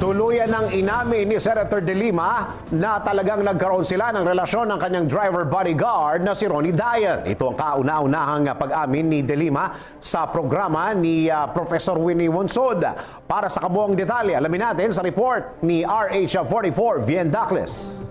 Tuluyan ng inamin ni Senator De Lima na talagang nagkaroon sila ng relasyon ng kanyang driver bodyguard na si Ronnie Dayan. Ito ang kauna-unahang pag-amin ni De Lima sa programa ni Professor Winnie Monsod. Para sa kabuang detalye, alamin natin sa report ni RH44 Vien Dacles.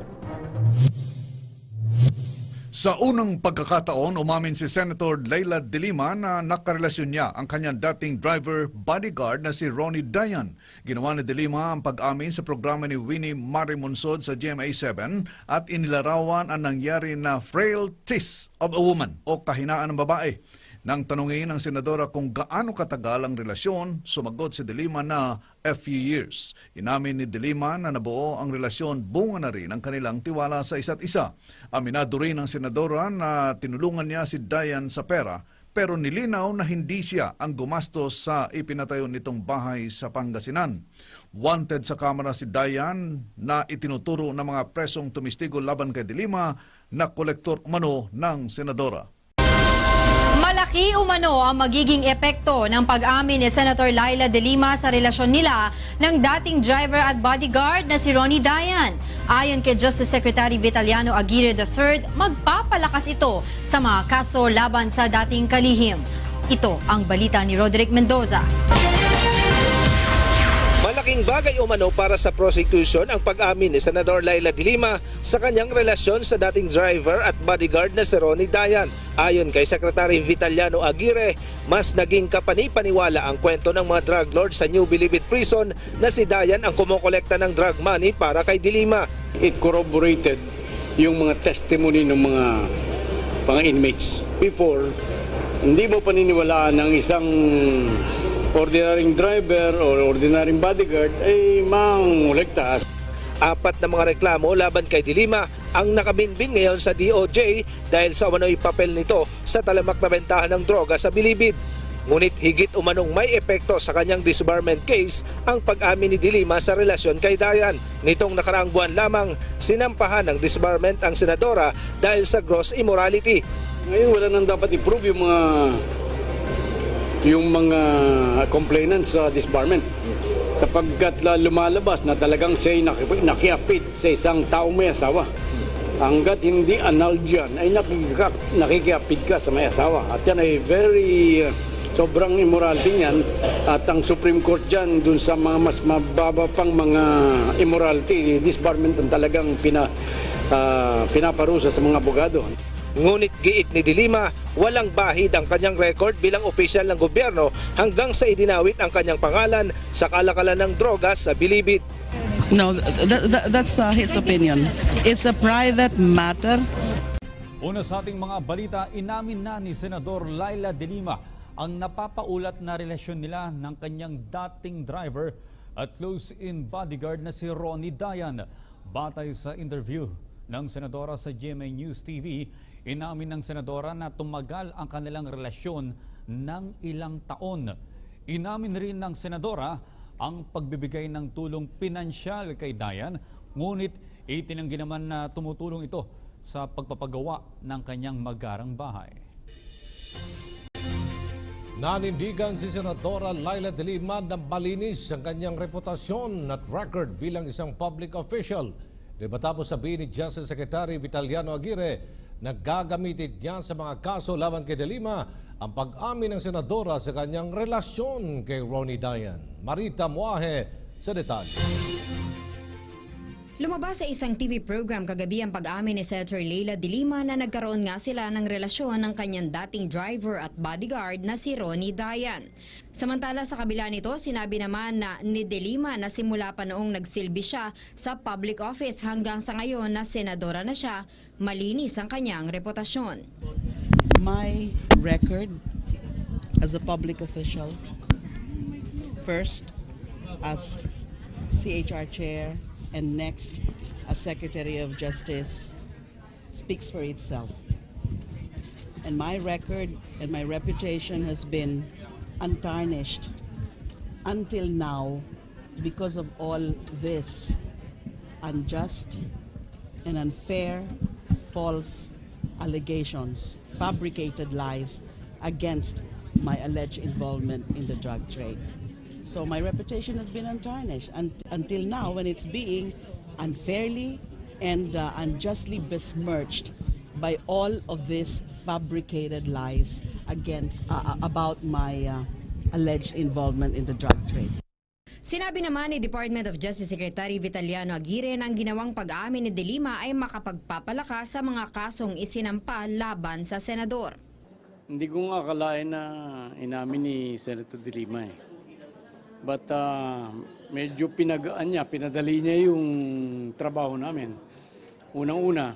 Sa unang pagkakataon, umamin si Senator Leila De Lima na nakarelasyon niya ang kanyang dating driver bodyguard na si Ronnie Dayan. Ginawa ni De Lima ang pag-amin sa programa ni Winnie Monsod sa GMA7 at inilarawan ang nangyari na frailties of a woman o kahinaan ng babae. Nang tanungin ng senadora kung gaano katagal ang relasyon, sumagot si De Lima na a few years. Inamin ni De Lima na nabuo ang relasyon bunga na rin ang kanilang tiwala sa isa't isa. Aminado rin ng senadora na tinulungan niya si Dayan sa pera, pero nilinaw na hindi siya ang gumastos sa ipinatayo nitong bahay sa Pangasinan. Wanted sa kamera si Dayan na itinuturo ng mga presong tumistigo laban kay De Lima na kolektor umano ng senadora. Malaki umano ang magiging epekto ng pag-amin ni Senator Leila De Lima sa relasyon nila ng dating driver at bodyguard na si Ronnie Dayan. Ayon kay Justice Secretary Vitaliano Aguirre III, magpapalakas ito sa mga kaso laban sa dating kalihim. Ito ang balita ni Roderick Mendoza. Malaking bagay umano para sa prosecution ang pag-amin ni Senador Leila De Lima sa kanyang relasyon sa dating driver at bodyguard na si Ronnie Dayan. Ayon kay Secretary Vitaliano Aguirre, mas naging kapani-paniwala ang kwento ng mga drug lords sa New Bilibid Prison na si Dayan ang kumokolekta ng drug money para kay De Lima. It corroborated yung mga testimony ng mga inmates. Before, hindi mo paniniwalaan ng isang ordinaryong driver o ordinaryong bodyguard ay mangolekta. Apat na mga reklamo laban kay De Lima ang nakabinbin ngayon sa DOJ dahil sa umano'y papel nito sa talamak na bentahan ng droga sa Bilibid. Ngunit higit umanong may epekto sa kanyang disbarment case ang pag-amin ni De Lima sa relasyon kay Dayan. Nitong nakaraang buwan lamang, sinampahan ng disbarment ang senadora dahil sa gross immorality. Ngayon wala nang dapat i-prove yung mga complainants sa disbarment sapagkat lumalabas na talagang siya'y nakiapid sa isang taong may asawa. Hanggat hindi analgian ay nakikiapid ka sa may asawa. At yan ay sobrang immorality niyan. At ang Supreme Court dyan, dun sa mga mas mababa pang mga immorality, disbarment ang talagang pinaparusa sa mga abogado. Ngunit giit ni De Lima, walang bahid ang kanyang record bilang opisyal ng gobyerno hanggang sa idinawit ang kanyang pangalan sa kalakalan ng drogas sa Bilibid. No, that's his opinion. It's a private matter. Una sa ating mga balita, inamin na ni Senador Leila De Lima ang napapaulat na relasyon nila ng kanyang dating driver at close-in bodyguard na si Ronnie Dayan. Batay sa interview ng senadora sa GMA News TV, inamin ng senadora na tumagal ang kanilang relasyon ng ilang taon. Inamin rin ng senadora ang pagbibigay ng tulong pinansyal kay Dayan, ngunit itinanggi naman na tumutulong ito sa pagpapagawa ng kanyang magarang bahay. Nanindigan si Senadora Leila De Lima na malinis ang kanyang reputasyon at record bilang isang public official. Matapos sabihin ni Justice Secretary Vitaliano Aguirre na gagamitin niya sa mga kaso laban kay De Lima ang pag-amin ng senadora sa kanyang relasyon kay Ronnie Dayan. Marita Muahe sa detalye. Lumabas sa isang TV program kagabi ang pag-amin ni Senator Leila De Lima na nagkaroon nga sila ng relasyon ng kanyang dating driver at bodyguard na si Ronnie Dayan. Samantala sa kabila nito, sinabi naman na ni De Lima na simula pa noong nagsilbi siya sa public office hanggang sa ngayon na senadora na siya, malinis ang kanyang reputasyon. My record as a public official, first as CHR chair, and next as Secretary of Justice, speaks for itself. And my record and my reputation has been untarnished until now because of all this unjust and unfair, false allegations, fabricated lies against my alleged involvement in the drug trade. So my reputation has been untarnished until now, when it's being unfairly and unjustly besmirched by all of these fabricated lies against about my alleged involvement in the drug trade. Sinabi naman ni Department of Justice Secretary Vitaliano Aguirre na ang ginawang pag-aamin ni De Lima ay makapagpapalakas sa mga kasong isinampa laban sa senador. Hindi ko nga akalain na inamin ni Senator De Lima eh. But medyo pinagaan niya, pinadali niya yung trabaho namin. Unang-una,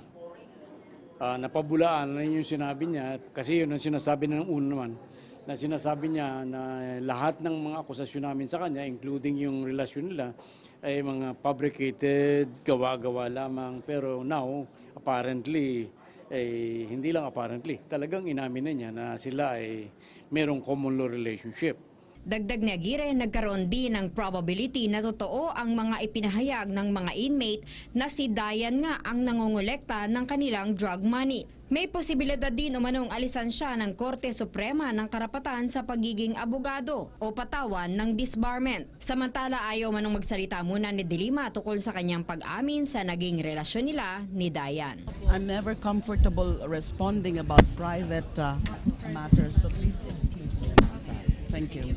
napabulaan na yung sinabi niya, kasi yun ang sinasabi ng una naman, na sinasabi niya na lahat ng mga akusasyon namin sa kanya, including yung relasyon nila, ay mga fabricated, gawa-gawa lamang. Pero now, apparently, hindi lang apparently, talagang inamin na niya na sila ay merong common law relationship. Dagdag ni Aguirre, nagkaroon din ng probability na totoo ang mga ipinahayag ng mga inmate na si Dayan nga ang nangongolekta ng kanilang drug money. May posibilidad din umanong alisan siya ng Korte Suprema ng karapatan sa pagiging abogado o patawan ng disbarment. Samantala, ayaw manong magsalita muna ni De Lima tukol sa kanyang pag-amin sa naging relasyon nila ni Dayan. I'm never comfortable responding about private matters, so please excuse me. Thank you.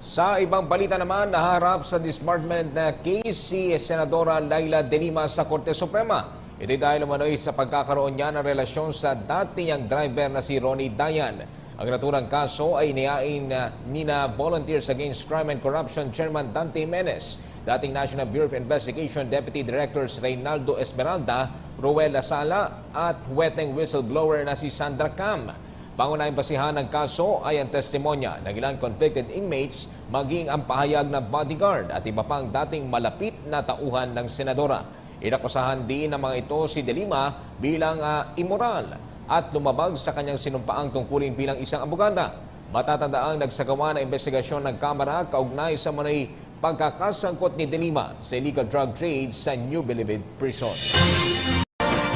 Sa ibang balita naman, naharap sa disbarment na case si Senadora Laila De Lima sa Korte Suprema. Ito dahil umano'y sa pagkakaroon niya ng relasyon sa dati niyang driver na si Ronnie Dayan. Ang naturang kaso ay inihain nina Volunteers Against Crime and Corruption Chairman Dante Jimenez, dating National Bureau of Investigation Deputy Directors Reynaldo Esmeralda, Roel Lasala at weteng whistleblower na si Sandra Cam. Pangunahing basihan ng kaso ay ang testimonya ng ilang convicted inmates, maging ang pahayag ng bodyguard at iba pang dating malapit na tauhan ng senadora. Inakusahan din ng mga ito si De Lima bilang immoral at lumabag sa kanyang sinumpaang tungkulin bilang isang abogada. Matatandaang nagsagawa ng investigasyon ng Kamara kaugnay sa manay pagkakasangkot ni De Lima sa illegal drug trade sa New Bilibid Prison.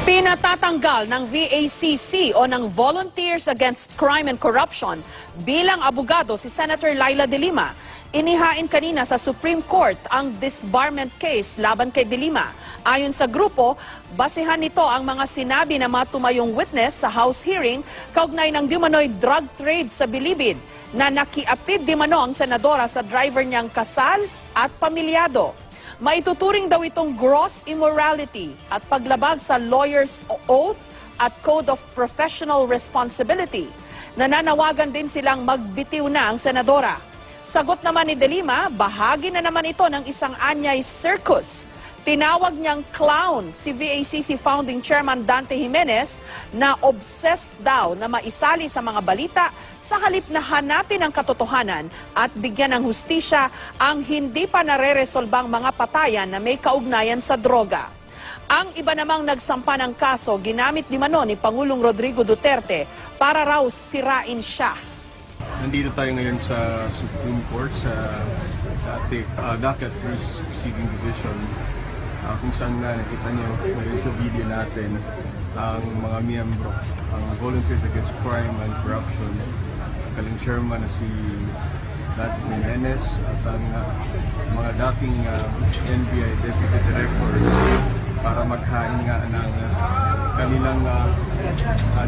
Pinatatanggal ng VACC o ng Volunteers Against Crime and Corruption bilang abogado si Senator Laila De Lima. Inihain kanina sa Supreme Court ang disbarment case laban kay De Lima. Ayon sa grupo, basehan nito ang mga sinabi ng mga tumayong witness sa House hearing kaugnay ng dimanoy drug trade sa Bilibid na nakiapid dimano ang senadora sa driver niyang kasal at pamilyado. Maituturing daw itong gross immorality at paglabag sa lawyer's oath at code of professional responsibility. Nananawagan din silang magbitiw na ang senadora. Sagot naman ni De Lima, bahagi na naman ito ng isang anyay circus. Tinawag niyang clown si VACC Founding Chairman Dante Jimenez na obsessed daw na maisali sa mga balita sa halip na hanapin ang katotohanan at bigyan ng hustisya ang hindi pa nare-resolbang mga patayan na may kaugnayan sa droga. Ang iba namang nagsampa ng kaso, ginamit di mano ni Pangulong Rodrigo Duterte para raw sirain siya. Nandito tayo ngayon sa Supreme Court sa Docket Proceeding Division. Kung saan nga nakita nyo ngayon sa video natin ang mga miyembro, ang Volunteers Against Crime and Corruption, ang kaling chairman na si Dante Jimenez at ang mga dating NBI Deputy Directors para maghain nga ng kanilang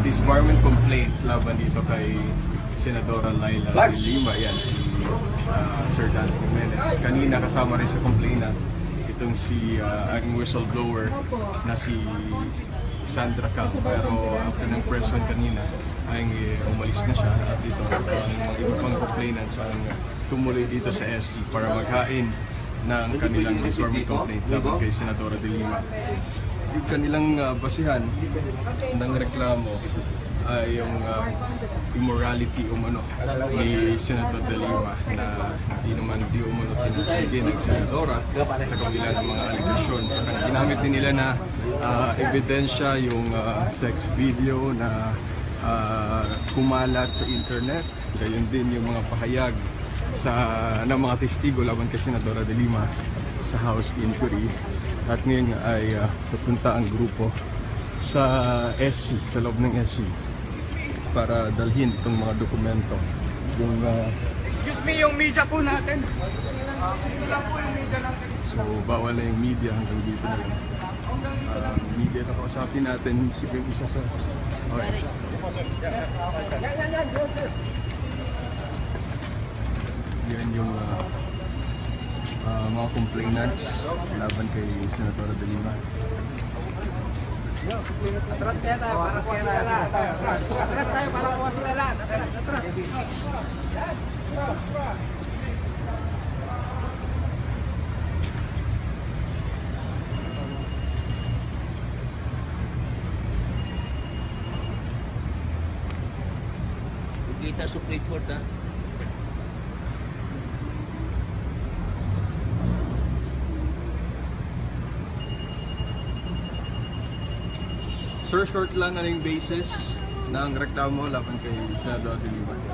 disbarment complaint laban dito kay Senadora Laila De Lima. Yan si Sir Dante Jimenez. Kanina kasama rin sa complainant itong si aking whistleblower na si Sandra Cam, pero after ng press run kanina ay umalis na siya at dito ang mga iba pang complainants ang tumuloy dito sa SC para maghain ng kanilang disbarment complaint laban kay Senadora De Lima. Yung kanilang basihan ng reklamo ay yung immorality umano ni Senator De Lima na hindi naman di umano tinatawagin ng senadora sa kabila ng mga aligasyon. Sa kanya, ginamit din nila na ebidensya yung sex video na kumalat sa internet. Gayon din yung mga pahayag ng mga testigo laban kay Senadora De Lima sa House inquiry. At ngayon ay pupunta ang grupo sa SC, sa loob ng SC para dalhin itong mga dokumento. Yung Excuse me, yung media po natin. Dito lang po yung media natin. So, bawal na yung media hanggang dito na lang. Media na kausapin natin, si yung isa sa... Okay. Yan yung mga complainants laban kay Senator De Lima. Atras kaya tayo, atras tayo para kuha sila lahat. Atras. Kita Supreme Court ha. Sir, short lang ano yung basis ng reklamo laban kay Senator De Lima?